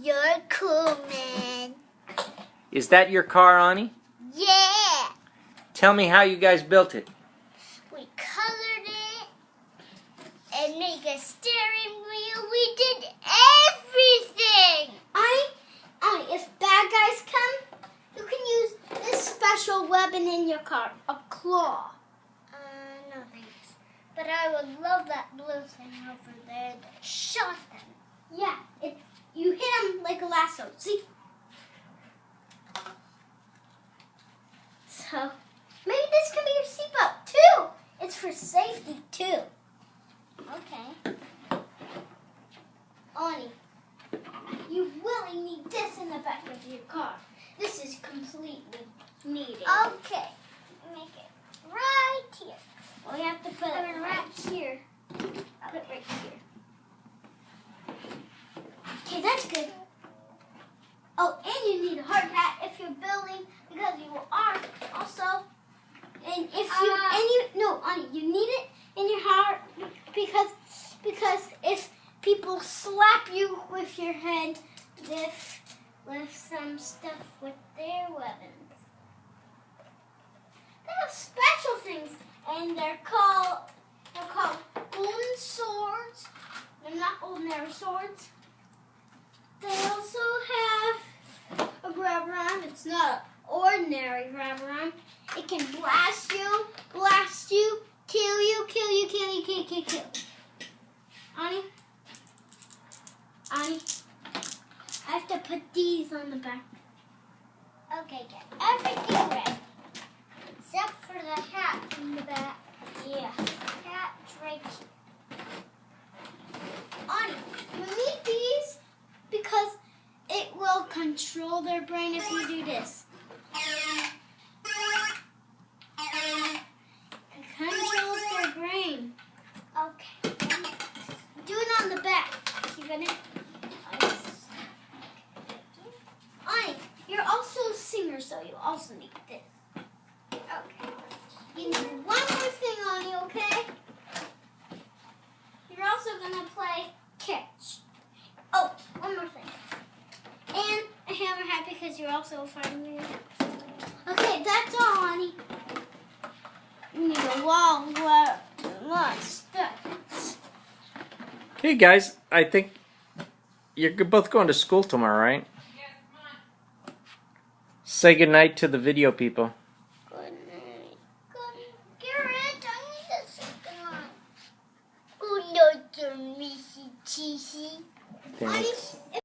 You're cool, man. Is that your car, Ani? Yeah. Tell me how you guys built it. We colored it and made a steering wheel. We did everything. If bad guys come, you can use this special weapon in your car, a claw. No thanks. But I would love that blue thing over there that shot them. Yeah, you hit them like a lasso. See? So, maybe this can be your seatbelt too. It's for safety too. Okay. Ani, you really need this in the back of your car. This is completely needed. Okay. Make it right here. Well, you have to put it right here. Put it right here. Okay, that's good. Oh, and you need a hard hat if you're building, because you are also. And if Ani, you need it in your heart because if people slap you with your head with some stuff with their weapons. They have special things, and they're called golden swords. They're not ordinary swords. They also have a grab ram. It's not an ordinary grab ram. It can blast you, kill you. Ani, I have to put these on the back. Okay, get everything ready. Except for the hat in the back. Yeah, hat's right here. Ani, you need these because it will control their brain if you do this. It controls their brain. Okay. Do it on the back. You're gonna. Ani, you're also a singer, so you also need this. Okay. You need one more thing, Ani, okay? You're also gonna play catch. Oh, one more thing. And a hammer hat because you're also a fireman. Okay, that's all, Ani. You need a lot of stuff. Okay, guys, I think you're both going to school tomorrow, right? Yes, Mom. Say goodnight to the video people. Good night. Garrett, I need a second one. Good night, Missy Cheesy. Thanks.